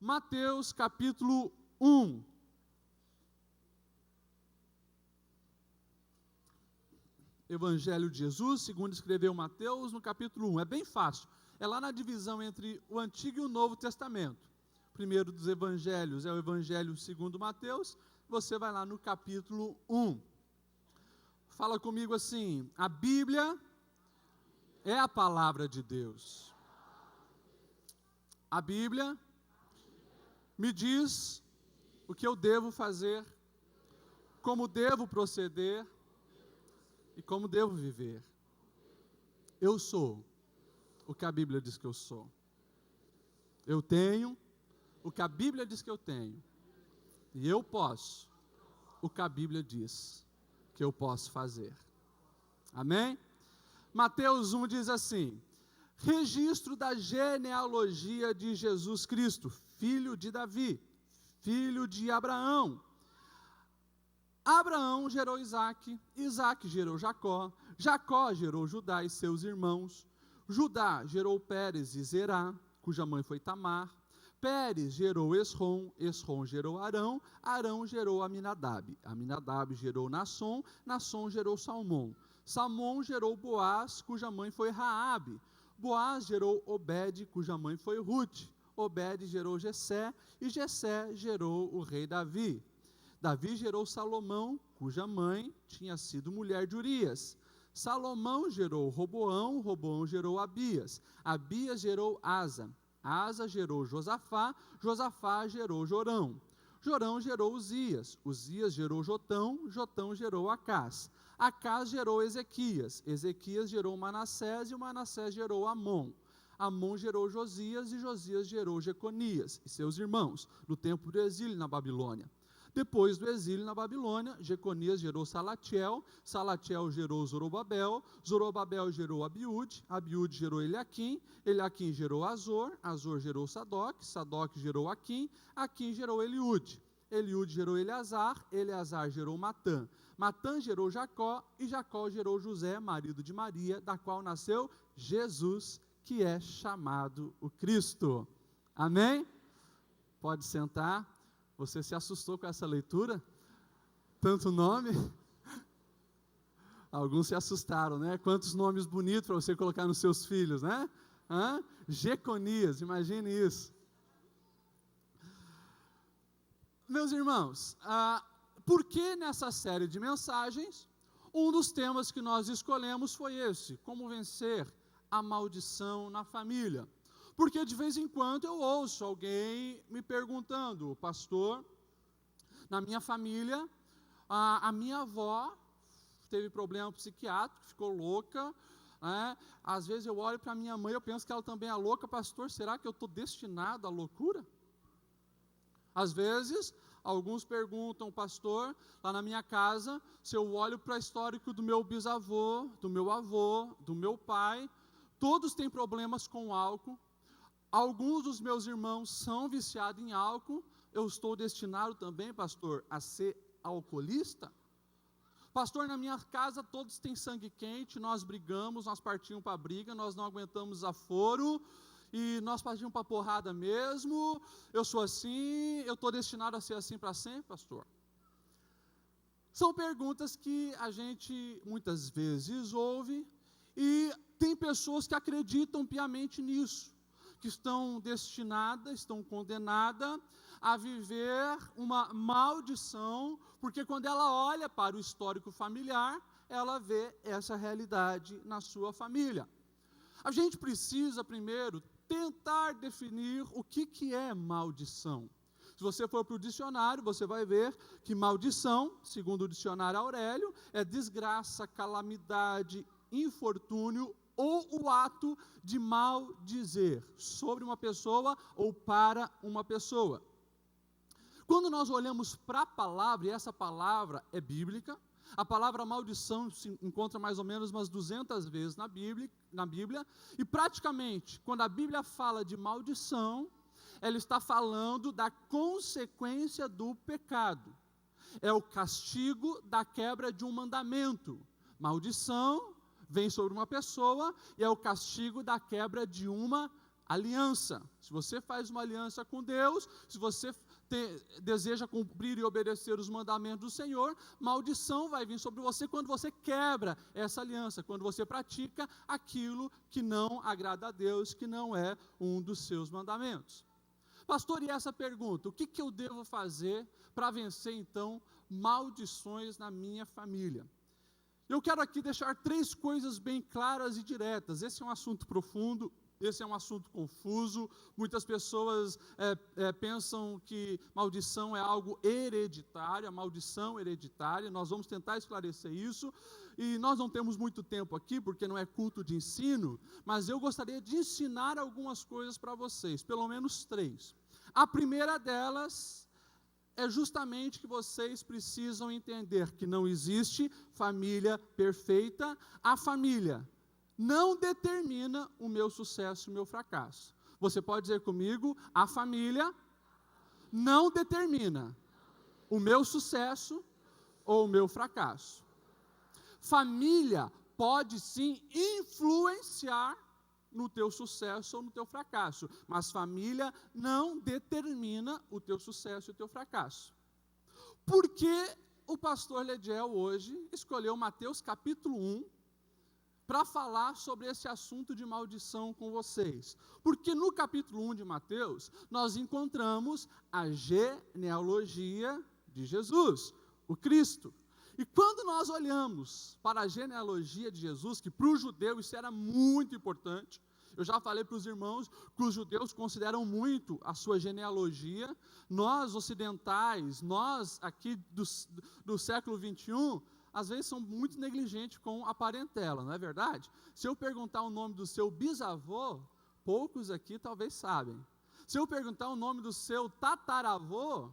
Mateus capítulo 1. Evangelho de Jesus, segundo escreveu Mateus, no capítulo 1. É bem fácil. É lá na divisão entre o Antigo e o Novo Testamento. O primeiro dos evangelhos é o Evangelho segundo Mateus. Você vai lá no capítulo 1. Fala comigo assim: a Bíblia é a palavra de Deus. A Bíblia me diz o que eu devo fazer, como devo proceder e como devo viver. Eu sou o que a Bíblia diz que eu sou. Eu tenho o que a Bíblia diz que eu tenho. E eu posso o que a Bíblia diz que eu posso fazer. Amém? Mateus 1 diz assim: registro da genealogia de Jesus Cristo, filho de Davi, filho de Abraão. Abraão gerou Isaque, Isaque gerou Jacó, Jacó gerou Judá e seus irmãos, Judá gerou Pérez e Zerá, cuja mãe foi Tamar, Pérez gerou Esrom, Esrom gerou Arão, Arão gerou Aminadab, Aminadab gerou Nasson, Nasson gerou Salmão, Salmão gerou Boaz, cuja mãe foi Raabe, Boaz gerou Obed, cuja mãe foi Ruth, Obed gerou Jessé, e Jessé gerou o rei Davi. Davi gerou Salomão, cuja mãe tinha sido mulher de Urias. Salomão gerou Roboão, Roboão gerou Abias, Abias gerou Asa, Asa gerou Josafá, Josafá gerou Jorão, Jorão gerou Uzias, Uzias gerou Jotão, Jotão gerou Acás, Acás gerou Ezequias, Ezequias gerou Manassés, e o Manassés gerou Amon, Amon gerou Josias, e Josias gerou Jeconias e seus irmãos, no tempo do exílio na Babilônia. Depois do exílio na Babilônia, Jeconias gerou Salatiel, Salatiel gerou Zorobabel, Zorobabel gerou Abiúde, Abiúde gerou Eliaquim, Eliaquim gerou Azor, Azor gerou Sadoc, Sadoc gerou Aquim, Aquim gerou Eliúde, Eliúde gerou Eleazar, Eleazar gerou Matã, Matã gerou Jacó, e Jacó gerou José, marido de Maria, da qual nasceu Jesus, que é chamado o Cristo. Amém? Pode sentar. Você se assustou com essa leitura? Tanto nome? Alguns se assustaram, né? Quantos nomes bonitos para você colocar nos seus filhos, né? Jeconias, imagine isso. Meus irmãos, por que nessa série de mensagens, um dos temas que nós escolhemos foi esse: como vencer a maldição na família? Porque de vez em quando eu ouço alguém me perguntando: pastor, na minha família, a minha avó teve problema psiquiátrico, ficou louca, né? Às vezes eu olho para minha mãe, eu penso que ela também é louca. Pastor, será que eu estou destinado à loucura? Às vezes, alguns perguntam: pastor, lá na minha casa, se eu olho para o histórico do meu bisavô, do meu avô, do meu pai, todos têm problemas com álcool. Alguns dos meus irmãos são viciados em álcool. Eu estou destinado também, pastor, a ser alcoolista? Pastor, na minha casa todos têm sangue quente, nós brigamos, nós partimos para a briga, nós não aguentamos aforo, e nós partimos para a porrada mesmo. Eu sou assim, eu estou destinado a ser assim para sempre, pastor? São perguntas que a gente muitas vezes ouve, e tem pessoas que acreditam piamente nisso, que estão destinadas, estão condenadas a viver uma maldição, porque quando ela olha para o histórico familiar, ela vê essa realidade na sua família. A gente precisa primeiro tentar definir o que é maldição. Se você for para o dicionário, você vai ver que maldição, segundo o dicionário Aurélio, é desgraça, calamidade, infortúnio, ou o ato de maldizer sobre uma pessoa ou para uma pessoa. Quando nós olhamos para a palavra, e essa palavra é bíblica, a palavra maldição se encontra mais ou menos umas 200 vezes na Bíblia, e praticamente, quando a Bíblia fala de maldição, ela está falando da consequência do pecado. É o castigo da quebra de um mandamento. Maldição vem sobre uma pessoa e é o castigo da quebra de uma aliança. Se você faz uma aliança com Deus, se você deseja cumprir e obedecer os mandamentos do Senhor, maldição vai vir sobre você quando você quebra essa aliança, quando você pratica aquilo que não agrada a Deus, que não é um dos seus mandamentos. Pastor, e essa pergunta, o que eu devo fazer para vencer então maldições na minha família? Eu quero aqui deixar 3 coisas bem claras e diretas. Esse é um assunto profundo, esse é um assunto confuso. Muitas pessoas pensam que maldição é algo hereditário, a maldição hereditária. Nós vamos tentar esclarecer isso. E nós não temos muito tempo aqui, porque não é culto de ensino, mas eu gostaria de ensinar algumas coisas para vocês, pelo menos 3. A primeira delas é justamente que vocês precisam entender que não existe família perfeita. A família não determina o meu sucesso e o meu fracasso. Você pode dizer comigo, a família não determina o meu sucesso ou o meu fracasso. Família pode sim influenciar no teu sucesso ou no teu fracasso, mas família não determina o teu sucesso e o teu fracasso. Por que o pastor Lediel hoje escolheu Mateus capítulo 1 para falar sobre esse assunto de maldição com vocês? Porque no capítulo 1 de Mateus, nós encontramos a genealogia de Jesus, o Cristo. E quando nós olhamos para a genealogia de Jesus, que para o judeu isso era muito importante, eu já falei para os irmãos que os judeus consideram muito a sua genealogia. Nós ocidentais, nós aqui do século 21, às vezes são muito negligentes com a parentela, não é verdade? Se eu perguntar o nome do seu bisavô, poucos aqui talvez sabem. Se eu perguntar o nome do seu tataravô,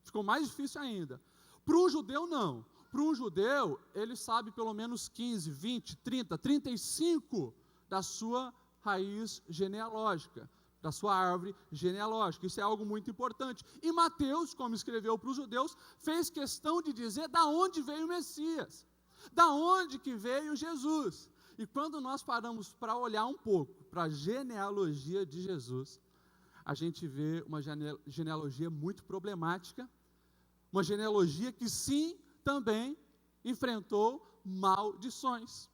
ficou mais difícil ainda. Para o judeu, não. Para um judeu, ele sabe pelo menos 15, 20, 30, 35 da sua raiz genealógica, da sua árvore genealógica. Isso é algo muito importante. E Mateus, como escreveu para os judeus, fez questão de dizer da onde veio o Messias, da onde que veio Jesus. E quando nós paramos para olhar um pouco para a genealogia de Jesus, a gente vê uma genealogia muito problemática, uma genealogia que sim, também enfrentou maldições.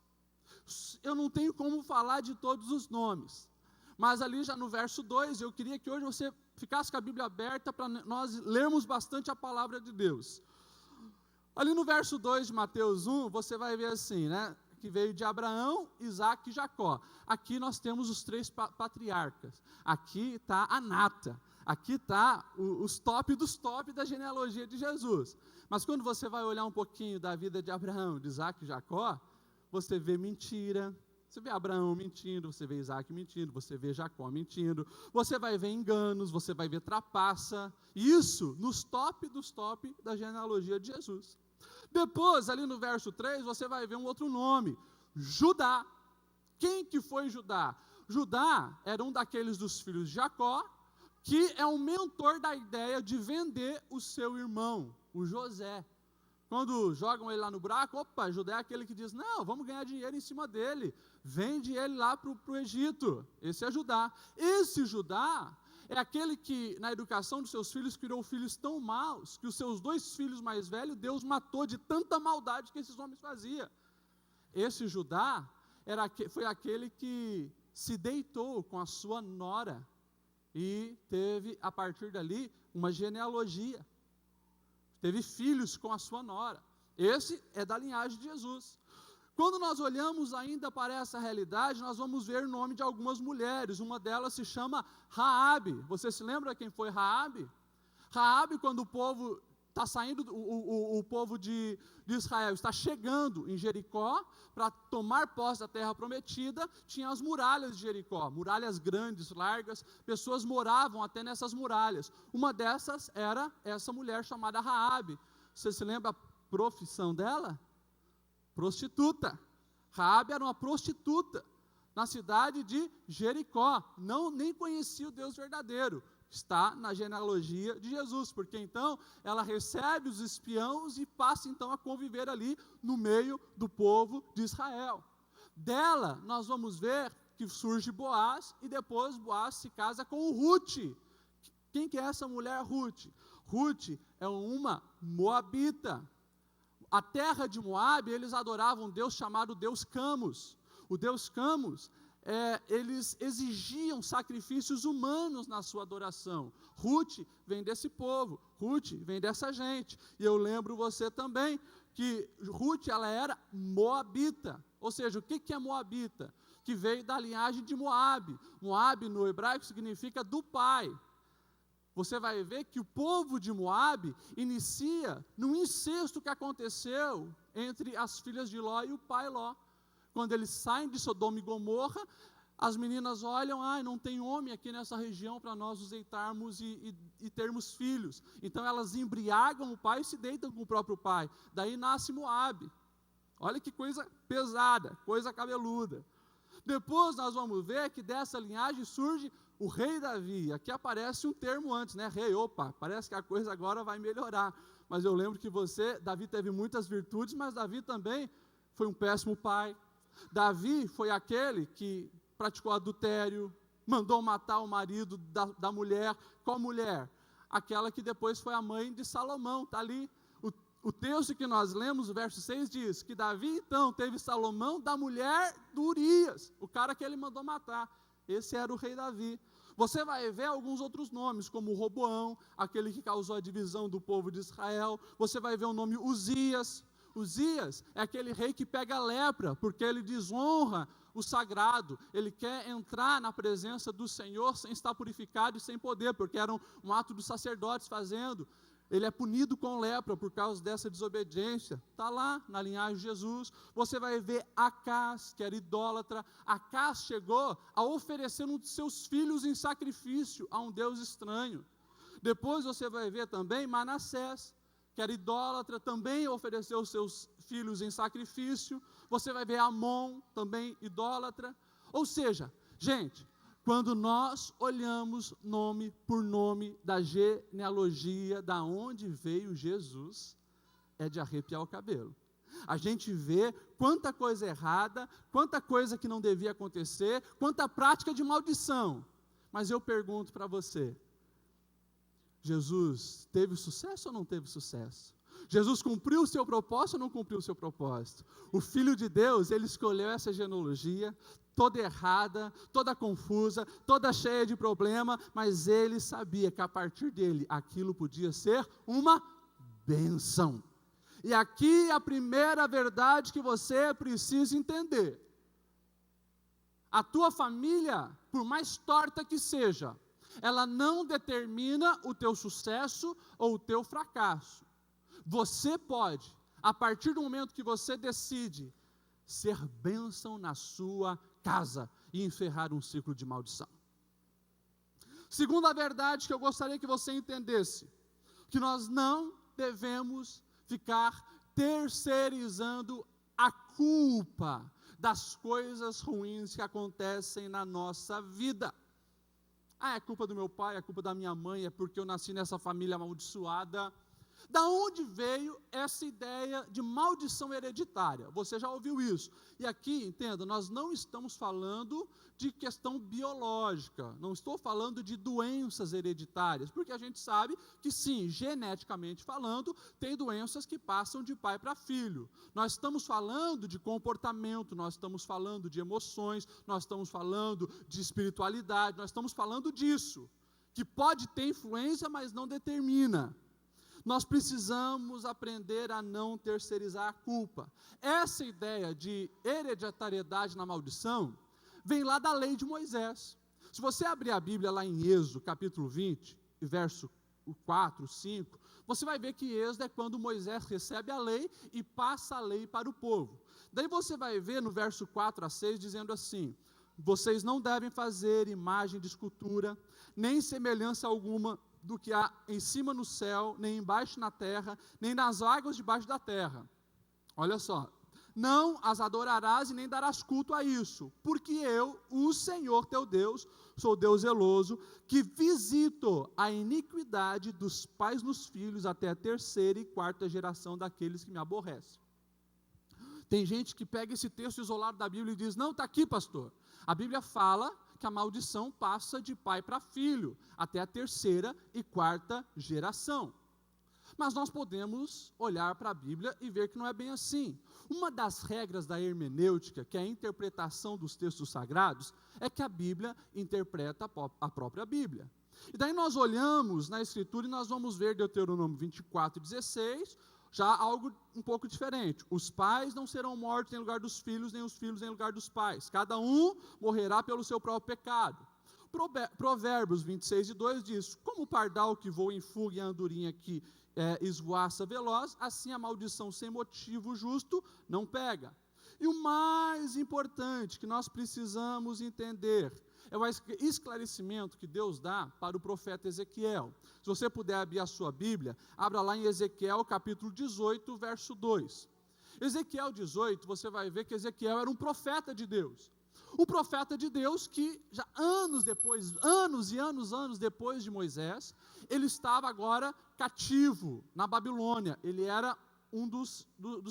Eu não tenho como falar de todos os nomes, mas ali já no verso 2, eu queria que hoje você ficasse com a Bíblia aberta para nós lermos bastante a palavra de Deus. Ali no verso 2 de Mateus 1, você vai ver assim, né? Que veio de Abraão, Isaac e Jacó. Aqui nós temos os 3 patriarcas. Aqui está a nata. Aqui está os top dos top da genealogia de Jesus. Mas quando você vai olhar um pouquinho da vida de Abraão, de Isaac e Jacó, você vê mentira, você vê Abraão mentindo, você vê Isaac mentindo, você vê Jacó mentindo, você vai ver enganos, você vai ver trapaça, isso nos top dos top da genealogia de Jesus. Depois, ali no verso 3, você vai ver um outro nome, Judá. Quem que foi Judá? Judá era um daqueles dos filhos de Jacó, que é um mentor da ideia de vender o seu irmão, o José. Quando jogam ele lá no buraco, opa, Judá é aquele que diz, não, vamos ganhar dinheiro em cima dele, vende ele lá para o Egito. Esse é Judá. Esse Judá é aquele que, na educação dos seus filhos, criou filhos tão maus, que os seus 2 filhos mais velhos, Deus matou de tanta maldade que esses homens faziam. Esse Judá foi aquele que se deitou com a sua nora, e teve, a partir dali, uma genealogia. Teve filhos com a sua nora. Esse é da linhagem de Jesus. Quando nós olhamos ainda para essa realidade, nós vamos ver o nome de algumas mulheres. Uma delas se chama Raabe. Você se lembra quem foi Raabe? Raabe, quando o povo está saindo, o povo de Israel está chegando em Jericó para tomar posse da terra prometida, tinha as muralhas de Jericó, muralhas grandes, largas, pessoas moravam até nessas muralhas. Uma dessas era essa mulher chamada Raabe. Você se lembra a profissão dela? Prostituta. Raabe era uma prostituta na cidade de Jericó, nem conhecia o Deus verdadeiro. Está na genealogia de Jesus, porque então ela recebe os espiãos e passa então a conviver ali no meio do povo de Israel. Dela nós vamos ver que surge Boaz, e depois Boaz se casa com Ruth. Quem que é essa mulher Ruth? Ruth é uma moabita. A terra de Moabe, eles adoravam um Deus chamado Deus Camus. O Deus Camus, eles exigiam sacrifícios humanos na sua adoração. Ruth vem desse povo, Ruth vem dessa gente. E eu lembro você também que Ruth, ela era moabita. Ou seja, o que é moabita? Que veio da linhagem de Moabe. Moabe no hebraico significa do pai. Você vai ver que o povo de Moabe inicia no incesto que aconteceu entre as filhas de Ló e o pai Ló. Quando eles saem de Sodoma e Gomorra, as meninas olham, não tem homem aqui nessa região para nós nos deitarmos e termos filhos. Então elas embriagam o pai e se deitam com o próprio pai. Daí nasce Moabe. Olha que coisa pesada, coisa cabeluda. Depois nós vamos ver que dessa linhagem surge o rei Davi. Aqui aparece um termo antes, né? Rei, parece que a coisa agora vai melhorar. Mas eu lembro que Davi teve muitas virtudes, mas Davi também foi um péssimo pai. Davi foi aquele que praticou adultério, mandou matar o marido da mulher. Qual mulher? Aquela que depois foi a mãe de Salomão, está ali. O texto que nós lemos, o verso 6, diz que Davi, então, teve Salomão da mulher do Urias, o cara que ele mandou matar. Esse era o rei Davi. Você vai ver alguns outros nomes, como Roboão, aquele que causou a divisão do povo de Israel. Você vai ver o nome Uzias. Uzias é aquele rei que pega a lepra, porque ele desonra o sagrado. Ele quer entrar na presença do Senhor sem estar purificado e sem poder, porque era um ato dos sacerdotes fazendo. Ele é punido com lepra por causa dessa desobediência. Está lá na linhagem de Jesus. Você vai ver Acás, que era idólatra. Acás chegou a oferecer um de seus filhos em sacrifício a um Deus estranho. Depois você vai ver também Manassés, que era idólatra, também ofereceu seus filhos em sacrifício. Você vai ver Amon, também idólatra. Ou seja, gente, quando nós olhamos nome por nome da genealogia, da onde veio Jesus, é de arrepiar o cabelo. A gente vê quanta coisa errada, quanta coisa que não devia acontecer, quanta prática de maldição. Mas eu pergunto para você, Jesus teve sucesso ou não teve sucesso? Jesus cumpriu o seu propósito ou não cumpriu o seu propósito? O Filho de Deus, ele escolheu essa genealogia, toda errada, toda confusa, toda cheia de problema, mas ele sabia que a partir dele, aquilo podia ser uma bênção. E aqui a primeira verdade que você precisa entender. A tua família, por mais torta que seja, ela não determina o teu sucesso ou o teu fracasso. Você pode, a partir do momento que você decide, ser bênção na sua casa e encerrar um ciclo de maldição. Segunda verdade que eu gostaria que você entendesse, que nós não devemos ficar terceirizando a culpa das coisas ruins que acontecem na nossa vida. É culpa do meu pai, é culpa da minha mãe, é porque eu nasci nessa família amaldiçoada. Da onde veio essa ideia de maldição hereditária? Você já ouviu isso? E aqui, entenda, nós não estamos falando de questão biológica, não estou falando de doenças hereditárias, porque a gente sabe que sim, geneticamente falando, tem doenças que passam de pai para filho. Nós estamos falando de comportamento, nós estamos falando de emoções, nós estamos falando de espiritualidade, nós estamos falando disso, que pode ter influência, mas não determina. Nós precisamos aprender a não terceirizar a culpa. Essa ideia de hereditariedade na maldição vem lá da lei de Moisés. Se você abrir a Bíblia lá em Êxodo, capítulo 20, verso 4, 5, você vai ver que Êxodo é quando Moisés recebe a lei e passa a lei para o povo. Daí você vai ver no verso 4 a 6, dizendo assim: vocês não devem fazer imagem de escultura, nem semelhança alguma do que há em cima no céu, nem embaixo na terra, nem nas águas debaixo da terra. Olha só, não as adorarás e nem darás culto a isso, porque eu, o Senhor teu Deus, sou Deus zeloso, que visito a iniquidade dos pais nos filhos até a terceira e quarta geração daqueles que me aborrecem. Tem gente que pega esse texto isolado da Bíblia e diz, não, está aqui, pastor. A Bíblia fala que a maldição passa de pai para filho, até a terceira e quarta geração. Mas nós podemos olhar para a Bíblia e ver que não é bem assim. Uma das regras da hermenêutica, que é a interpretação dos textos sagrados, é que a Bíblia interpreta a própria Bíblia. E daí nós olhamos na Escritura e nós vamos ver Deuteronômio 24:16, já algo um pouco diferente. Os pais não serão mortos em lugar dos filhos, nem os filhos em lugar dos pais. Cada um morrerá pelo seu próprio pecado. Provérbios 26:2 diz, como o pardal que voa em fuga e a andorinha que esvoaça veloz, assim a maldição sem motivo justo não pega. E o mais importante que nós precisamos entender é o esclarecimento que Deus dá para o profeta Ezequiel. Se você puder abrir a sua Bíblia, abra lá em Ezequiel capítulo 18, verso 2. Ezequiel 18, você vai ver que Ezequiel era um profeta de Deus. Um profeta de Deus que já anos e anos depois de Moisés, ele estava agora cativo na Babilônia. Ele era um dos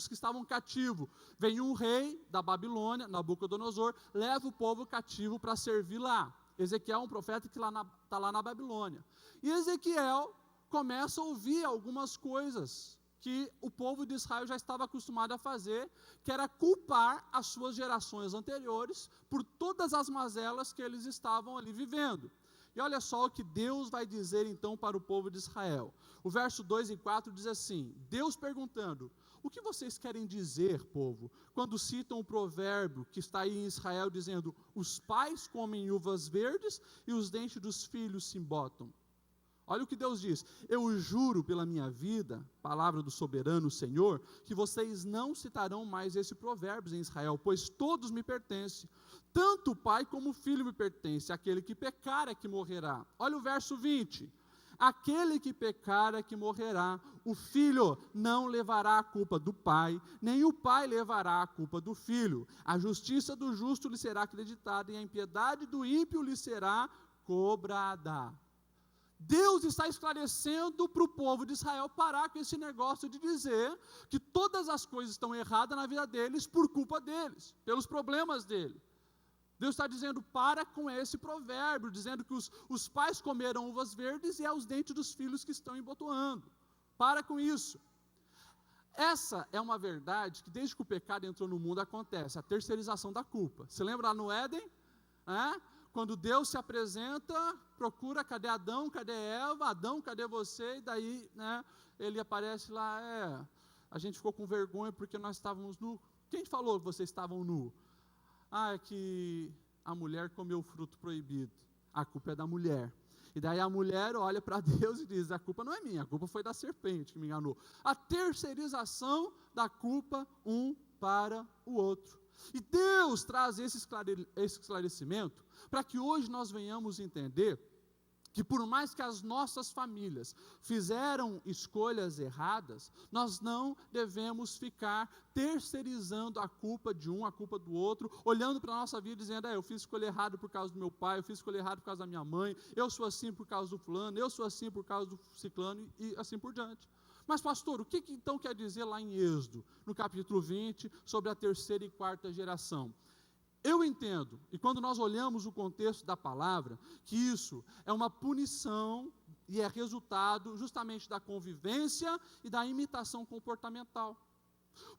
que estavam cativos. Vem um rei da Babilônia, Nabucodonosor, leva o povo cativo para servir lá. Ezequiel é um profeta que está lá na Babilônia. E Ezequiel começa a ouvir algumas coisas que o povo de Israel já estava acostumado a fazer, que era culpar as suas gerações anteriores por todas as mazelas que eles estavam ali vivendo. E olha só o que Deus vai dizer então para o povo de Israel. O verso 2 e 4 diz assim, Deus perguntando, o que vocês querem dizer, povo, quando citam o provérbio que está aí em Israel dizendo, os pais comem uvas verdes e os dentes dos filhos se embotam? Olha o que Deus diz, eu juro pela minha vida, palavra do soberano Senhor, que vocês não citarão mais esse provérbio em Israel, pois todos me pertencem, tanto o pai como o filho me pertence, aquele que pecar é que morrerá. Olha o verso 20, aquele que pecar é que morrerá, o filho não levará a culpa do pai, nem o pai levará a culpa do filho, a justiça do justo lhe será acreditada, e a impiedade do ímpio lhe será cobrada. Deus está esclarecendo para o povo de Israel parar com esse negócio de dizer que todas as coisas estão erradas na vida deles por culpa deles, pelos problemas dele. Deus está dizendo, para com esse provérbio, dizendo que os pais comeram uvas verdes e é os dentes dos filhos que estão embotoando. Para com isso. Essa é uma verdade que desde que o pecado entrou no mundo acontece, a terceirização da culpa. Você lembra lá no Éden? Quando Deus se apresenta, procura, cadê Adão, cadê Eva, Adão, cadê você? E daí, ele aparece lá, a gente ficou com vergonha porque nós estávamos nus. Quem falou que vocês estavam nus? É que a mulher comeu o fruto proibido. A culpa é da mulher. E daí a mulher olha para Deus e diz, a culpa não é minha, a culpa foi da serpente que me enganou. A terceirização da culpa um para o outro. E Deus traz esse esclarecimento para que hoje nós venhamos entender que por mais que as nossas famílias fizeram escolhas erradas, nós não devemos ficar terceirizando a culpa de um, a culpa do outro, olhando para a nossa vida e dizendo, eu fiz escolha errada por causa do meu pai, eu fiz escolha errada por causa da minha mãe, eu sou assim por causa do fulano, eu sou assim por causa do ciclano e assim por diante. Mas pastor, o que então quer dizer lá em Êxodo, no capítulo 20, sobre a terceira e quarta geração? Eu entendo, e quando nós olhamos o contexto da palavra, que isso é uma punição e é resultado justamente da convivência e da imitação comportamental.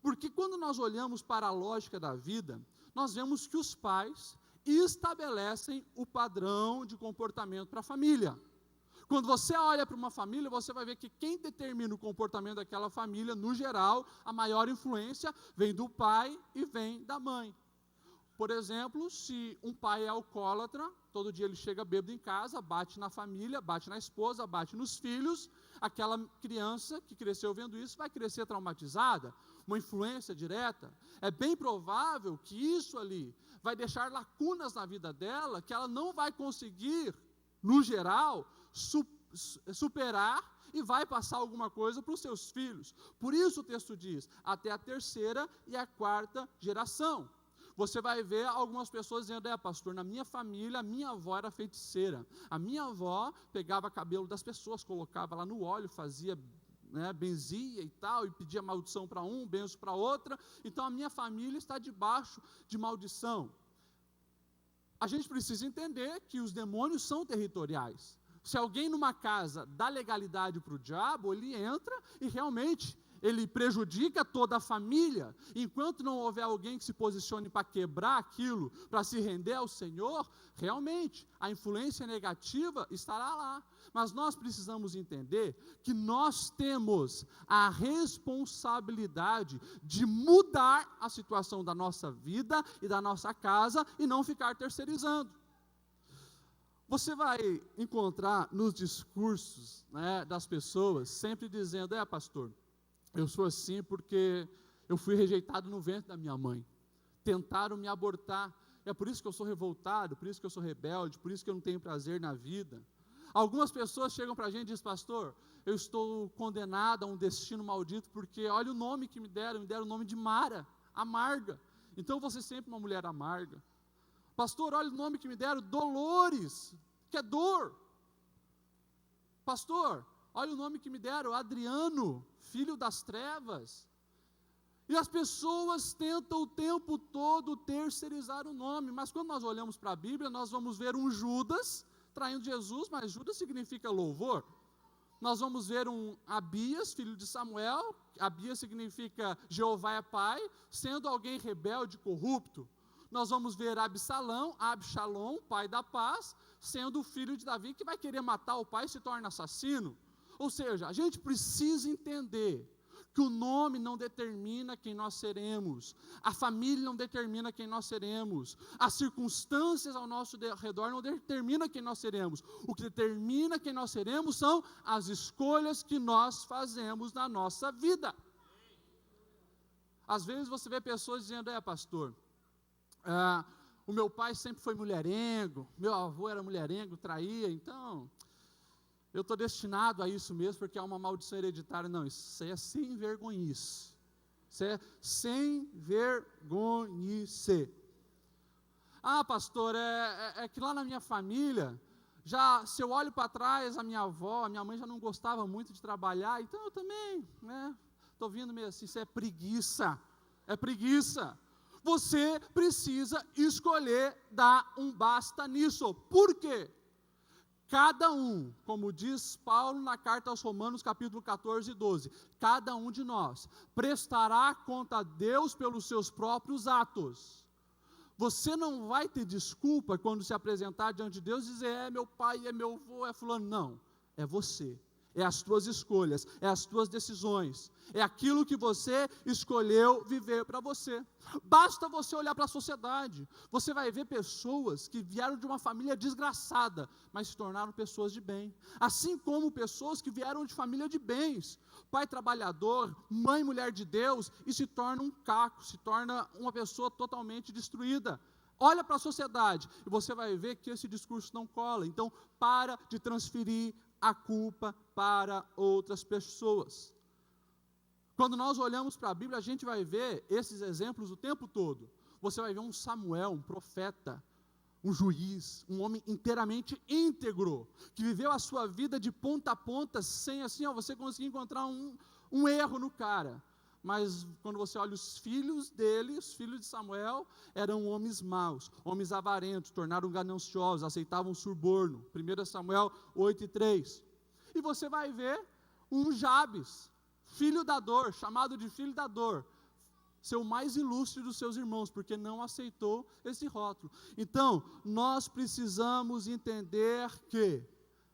Porque quando nós olhamos para a lógica da vida, nós vemos que os pais estabelecem o padrão de comportamento para a família. Quando você olha para uma família, você vai ver que quem determina o comportamento daquela família, no geral, a maior influência vem do pai e vem da mãe. Por exemplo, se um pai é alcoólatra, todo dia ele chega bêbado em casa, bate na família, bate na esposa, bate nos filhos, aquela criança que cresceu vendo isso vai crescer traumatizada, uma influência direta. É bem provável que isso ali vai deixar lacunas na vida dela, que ela não vai conseguir, no geral, superar e vai passar alguma coisa para os seus filhos. Por isso o texto diz, até a terceira e a quarta geração. Você vai ver algumas pessoas dizendo, pastor, na minha família, a minha avó era feiticeira. A minha avó pegava cabelo das pessoas, colocava lá no óleo, fazia né, benzia e tal, e pedia maldição para um, benção para outra. Então a minha família está debaixo de maldição. A gente precisa entender que os demônios são territoriais. Se alguém numa casa dá legalidade para o diabo, ele entra e realmente ele prejudica toda a família. Enquanto não houver alguém que se posicione para quebrar aquilo, para se render ao Senhor, realmente a influência negativa estará lá. Mas nós precisamos entender que nós temos a responsabilidade de mudar a situação da nossa vida e da nossa casa e não ficar terceirizando. Você vai encontrar nos discursos, né, das pessoas sempre dizendo: pastor, eu sou assim porque eu fui rejeitado no ventre da minha mãe, tentaram me abortar, é por isso que eu sou revoltado, por isso que eu sou rebelde, por isso que eu não tenho prazer na vida. Algumas pessoas chegam para a gente e dizem: pastor, eu estou condenado a um destino maldito, porque olha o nome que me deram o nome de Mara, amarga, então eu vou ser sempre uma mulher amarga. Pastor, olha o nome que me deram, Dolores, que é dor. Pastor, olha o nome que me deram, Adriano, filho das trevas. E as pessoas tentam o tempo todo terceirizar o nome, mas quando nós olhamos para a Bíblia, nós vamos ver um Judas traindo Jesus, mas Judas significa louvor. Nós vamos ver um Abias, filho de Samuel, Abias significa Jeová é pai, sendo alguém rebelde, corrupto. Nós vamos ver Absalão, pai da paz, sendo o filho de Davi, que vai querer matar o pai e se torna assassino. Ou seja, a gente precisa entender que o nome não determina quem nós seremos, a família não determina quem nós seremos, as circunstâncias ao nosso redor não determinam quem nós seremos. O que determina quem nós seremos são as escolhas que nós fazemos na nossa vida. Às vezes você vê pessoas dizendo: pastor, o meu pai sempre foi mulherengo, meu avô era mulherengo, traía, então eu estou destinado a isso mesmo, porque é uma maldição hereditária. Não, isso é sem vergonhice. Isso é sem vergonhice. Pastor, é que lá na minha família, se eu olho para trás, a minha mãe já não gostava muito de trabalhar, então eu também, estou vindo meio assim. Isso é preguiça. Você precisa escolher dar um basta nisso. Por quê? Cada um, como diz Paulo na carta aos Romanos, capítulo 14 e 12, cada um de nós prestará conta a Deus pelos seus próprios atos. Você não vai ter desculpa quando se apresentar diante de Deus e dizer: meu pai, é meu avô, é fulano. Não, é você. É as tuas escolhas, é as tuas decisões, é aquilo que você escolheu viver para você. Basta você olhar para a sociedade, você vai ver pessoas que vieram de uma família desgraçada, mas se tornaram pessoas de bem, assim como pessoas que vieram de família de bens, pai trabalhador, mãe mulher de Deus, e se torna um caco, se torna uma pessoa totalmente destruída. Olha para a sociedade, e você vai ver que esse discurso não cola. Então, para de transferir a culpa para outras pessoas. Quando nós olhamos para a Bíblia, a gente vai ver esses exemplos o tempo todo. Você vai ver um Samuel, um profeta, um juiz, um homem inteiramente íntegro, que viveu a sua vida de ponta a ponta, sem assim, você conseguir encontrar um erro no cara. Mas quando você olha os filhos dele, os filhos de Samuel, eram homens maus, homens avarentos, tornaram gananciosos, aceitavam suborno. 1 Samuel 8:3. E você vai ver um Jabes, filho da dor, chamado de filho da dor, ser o mais ilustre dos seus irmãos, porque não aceitou esse rótulo. Então, nós precisamos entender que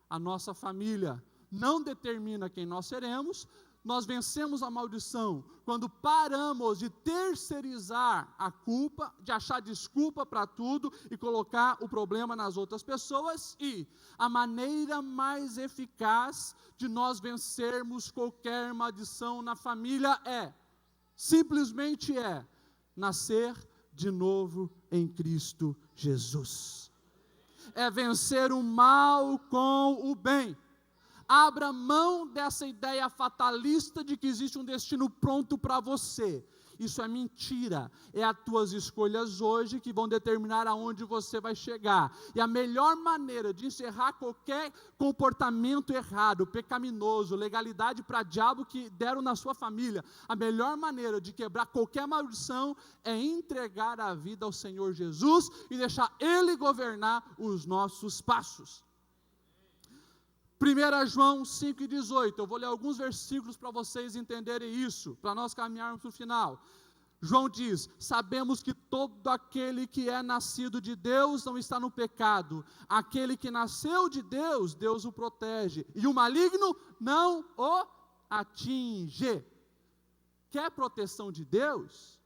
a nossa família não determina quem nós seremos. Nós vencemos a maldição quando paramos de terceirizar a culpa, de achar desculpa para tudo e colocar o problema nas outras pessoas. E a maneira mais eficaz de nós vencermos qualquer maldição na família simplesmente nascer de novo em Cristo Jesus. É vencer o mal com o bem. Abra mão dessa ideia fatalista de que existe um destino pronto para você Isso é mentira. É as tuas escolhas hoje que vão determinar aonde você vai chegar. E a melhor maneira de encerrar qualquer comportamento errado, pecaminoso, legalidade para diabo que deram na sua família, a melhor maneira de quebrar qualquer maldição é entregar a vida ao Senhor Jesus e deixar Ele governar os nossos passos. 1 João 5,18, eu vou ler alguns versículos para vocês entenderem isso, para nós caminharmos para o final. João diz: sabemos que todo aquele que é nascido de Deus não está no pecado, aquele que nasceu de Deus, Deus o protege, e o maligno não o atinge. Quer proteção de Deus?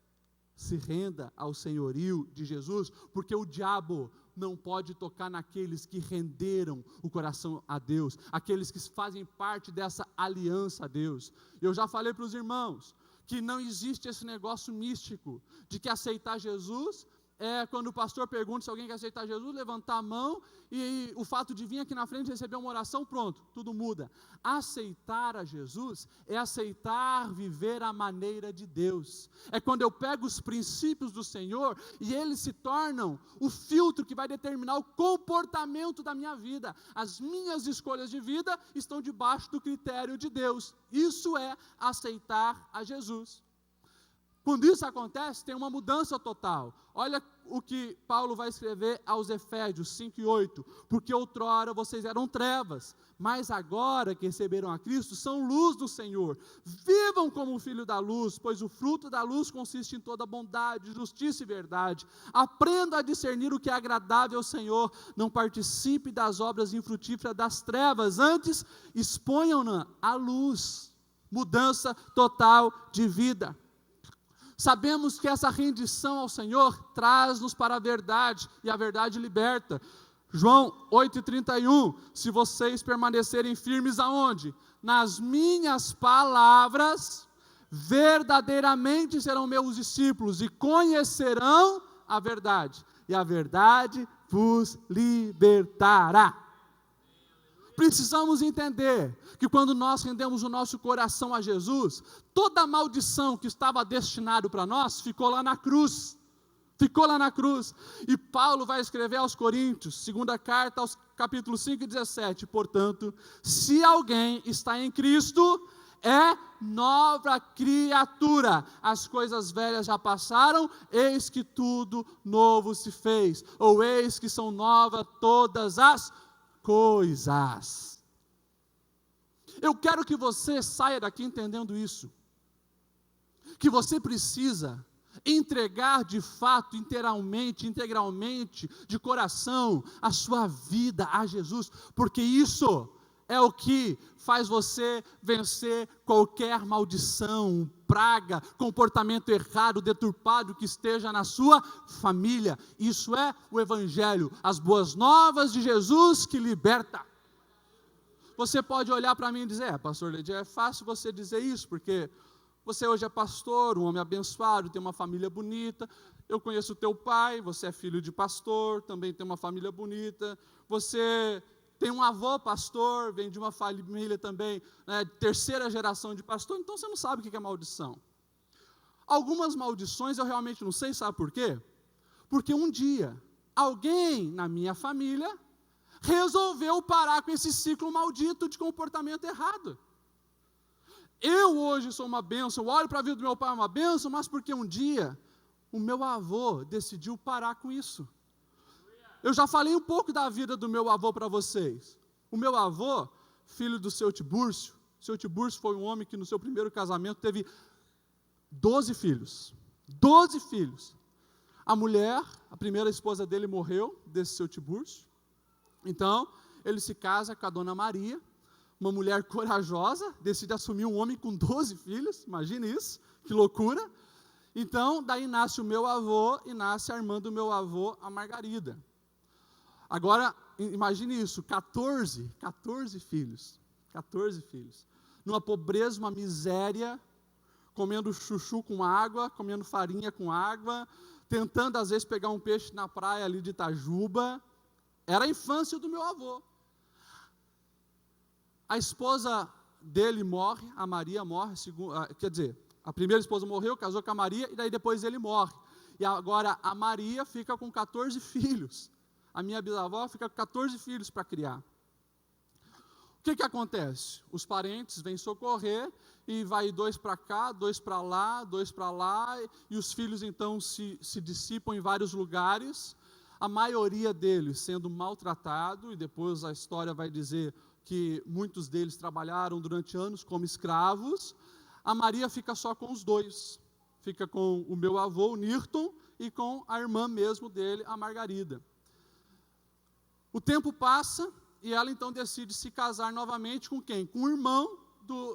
Se renda ao senhorio de Jesus, porque o diabo não pode tocar naqueles que renderam o coração a Deus, aqueles que fazem parte dessa aliança a Deus. Eu já falei para os irmãos que não existe esse negócio místico de que aceitar Jesus é quando o pastor pergunta se alguém quer aceitar Jesus, levantar a mão e o fato de vir aqui na frente receber uma oração, pronto, tudo muda. Aceitar a Jesus é aceitar viver a maneira de Deus. É quando eu pego os princípios do Senhor e eles se tornam o filtro que vai determinar o comportamento da minha vida. As minhas escolhas de vida estão debaixo do critério de Deus. Isso é aceitar a Jesus. Quando isso acontece, tem uma mudança total. Olha o que Paulo vai escrever aos Efésios 5:8. Porque outrora vocês eram trevas, mas agora que receberam a Cristo, são luz do Senhor. Vivam como filho da luz, pois o fruto da luz consiste em toda bondade, justiça e verdade. Aprenda a discernir o que é agradável ao Senhor. Não participe das obras infrutíferas das trevas, antes exponham-na à luz. Mudança total de vida. Sabemos que essa rendição ao Senhor traz-nos para a verdade, e a verdade liberta. João 8,31, se vocês permanecerem firmes aonde? Nas minhas palavras, verdadeiramente serão meus discípulos, e conhecerão a verdade, e a verdade vos libertará. Precisamos entender que quando nós rendemos o nosso coração a Jesus, toda a maldição que estava destinado para nós, ficou lá na cruz. Ficou lá na cruz. E Paulo vai escrever aos Coríntios, segunda carta, aos capítulo 5:17, portanto, se alguém está em Cristo, é nova criatura. As coisas velhas já passaram, eis que tudo novo se fez. Ou eis que são novas todas as coisas. Eu quero que você saia daqui entendendo isso, que você precisa entregar de fato, integralmente, de coração, a sua vida a Jesus, porque isso é o que faz você vencer qualquer maldição, praga, comportamento errado, deturpado que esteja na sua família. Isso é o Evangelho, as boas novas de Jesus que liberta. Você pode olhar para mim e dizer: pastor Ledir, é fácil você dizer isso, porque você hoje é pastor, um homem abençoado, tem uma família bonita, eu conheço o teu pai, você é filho de pastor, também tem uma família bonita, você tem um avô pastor, vem de uma família também, terceira geração de pastor, então você não sabe o que é maldição. Algumas maldições eu realmente não sei, sabe por quê? Porque um dia, alguém na minha família resolveu parar com esse ciclo maldito de comportamento errado. Eu hoje sou uma bênção, eu olho para a vida do meu pai uma bênção, mas porque um dia o meu avô decidiu parar com isso. Eu já falei um pouco da vida do meu avô para vocês. O meu avô, filho do seu Tibúrcio foi um homem que no seu primeiro casamento teve 12 filhos. 12 filhos. A mulher, a primeira esposa dele morreu, desse seu Tibúrcio. Então, ele se casa com a dona Maria, uma mulher corajosa, decide assumir um homem com 12 filhos, imagine isso, que loucura. Então, daí nasce o meu avô e nasce a irmã do meu avô, a Margarida. Agora, imagine isso, 14 filhos, 14 filhos, numa pobreza, uma miséria, comendo chuchu com água, comendo farinha com água, tentando às vezes pegar um peixe na praia ali de Itajuba. Era a infância do meu avô. A esposa dele morre, a Maria morre, A primeira esposa morreu, casou com a Maria, e daí depois ele morre. E agora a Maria fica com 14 filhos. A minha bisavó fica com 14 filhos para criar. O que acontece? Os parentes vêm socorrer e vai 2 para cá, 2 para lá, 2 para lá, e os filhos então se dissipam em vários lugares, a maioria deles sendo maltratado, e depois a história vai dizer que muitos deles trabalharam durante anos como escravos. A Maria fica só com os 2, fica com o meu avô, o Nirton, e com a irmã mesmo dele, a Margarida. O tempo passa, e ela então decide se casar novamente com quem? Com o irmão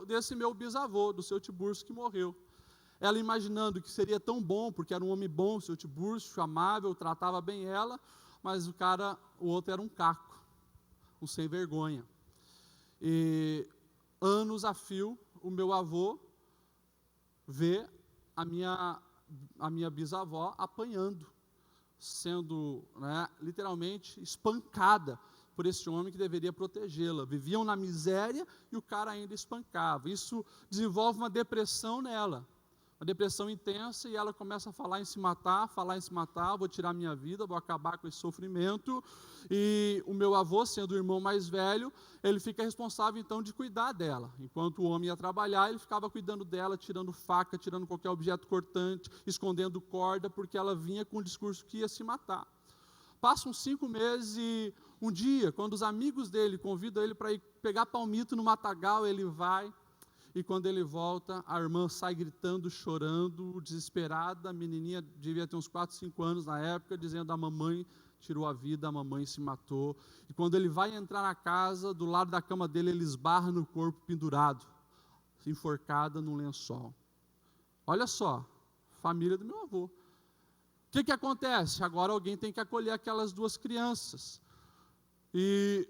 desse meu bisavô, do seu Tiburcio, que morreu. Ela imaginando que seria tão bom, porque era um homem bom, o seu Tiburcio, amável, tratava bem ela, mas o outro era um caco, um sem vergonha. E anos a fio, o meu avô vê a minha bisavó apanhando, sendo literalmente espancada por esse homem que deveria protegê-la. Viviam na miséria e o cara ainda espancava. Isso desenvolve uma depressão nela, uma depressão intensa, e ela começa a falar em se matar, vou tirar minha vida, vou acabar com esse sofrimento. E o meu avô, sendo o irmão mais velho, ele fica responsável então de cuidar dela. Enquanto o homem ia trabalhar, ele ficava cuidando dela, tirando faca, tirando qualquer objeto cortante, escondendo corda, porque ela vinha com o discurso que ia se matar. Passam 5 meses e um dia, quando os amigos dele convidam ele para ir pegar palmito no matagal, ele vai, e quando ele volta, a irmã sai gritando, chorando, desesperada. A menininha devia ter uns 4, 5 anos na época, dizendo: a mamãe tirou a vida, a mamãe se matou. E quando ele vai entrar na casa, do lado da cama dele, ele esbarra no corpo pendurado, enforcada num lençol. Olha só, família do meu avô. O que acontece? Agora alguém tem que acolher aquelas 2 crianças. E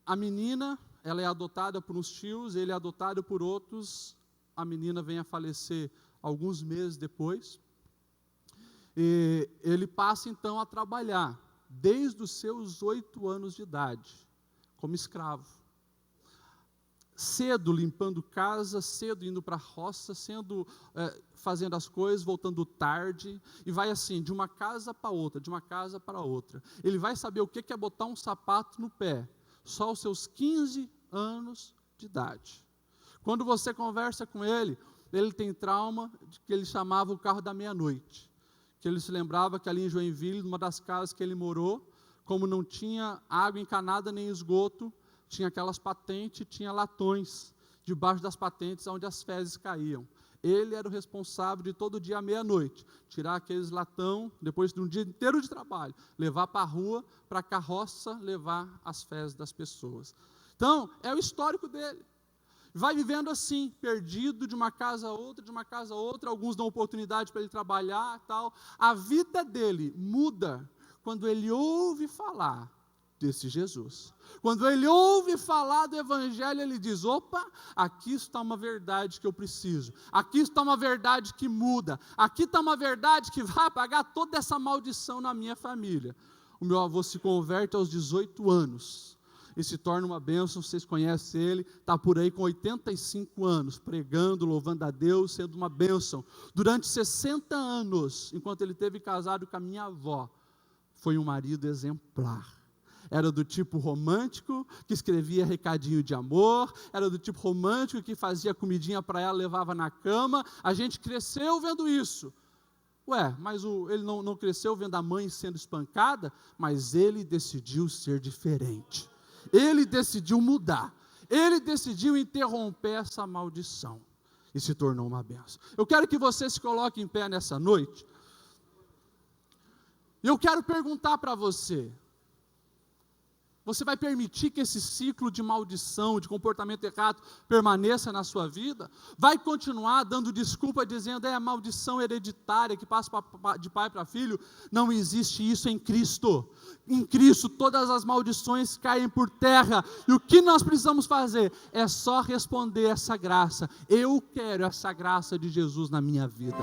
a menina, ela é adotada por uns tios, ele é adotado por outros. A menina vem a falecer alguns meses depois. E ele passa então a trabalhar, desde os seus 8 anos de idade, como escravo. Cedo limpando casa, cedo indo para a roça, fazendo as coisas, voltando tarde, e vai assim, de uma casa para outra, de uma casa para outra. Ele vai saber o que é botar um sapato no pé, só aos seus 15 anos de idade. Quando você conversa com ele, ele tem trauma de que ele chamava o carro da meia-noite, que ele se lembrava que ali em Joinville, numa das casas que ele morou, como não tinha água encanada nem esgoto, tinha aquelas patentes, tinha latões debaixo das patentes onde as fezes caíam. Ele era o responsável de todo dia à meia-noite tirar aqueles latão, depois de um dia inteiro de trabalho, levar para a rua, para a carroça, levar as fezes das pessoas. Então, é o histórico dele. Vai vivendo assim, perdido de uma casa a outra, de uma casa a outra. Alguns dão oportunidade para ele trabalhar, tal. A vida dele muda quando ele ouve falar desse Jesus. Quando ele ouve falar do Evangelho, ele diz: opa, aqui está uma verdade que eu preciso, aqui está uma verdade que muda, aqui está uma verdade que vai apagar toda essa maldição na minha família. O meu avô se converte aos 18 anos e se torna uma bênção. Vocês conhecem ele, está por aí com 85 anos, pregando, louvando a Deus, sendo uma bênção. Durante 60 anos, enquanto ele esteve casado com a minha avó, foi um marido exemplar. Era do tipo romântico, que escrevia recadinho de amor, era do tipo romântico, que fazia comidinha para ela, levava na cama. A gente cresceu vendo isso. Mas ele não cresceu vendo a mãe sendo espancada, mas ele decidiu ser diferente. Ele decidiu mudar. Ele decidiu interromper essa maldição e se tornou uma bênção. Eu quero que você se coloque em pé nessa noite. E eu quero perguntar para você: você vai permitir que esse ciclo de maldição, de comportamento errado, permaneça na sua vida? Vai continuar dando desculpa, dizendo: é a maldição hereditária que passa de pai para filho? Não existe isso em Cristo. Em Cristo todas as maldições caem por terra. E o que nós precisamos fazer? É só responder essa graça. Eu quero essa graça de Jesus na minha vida.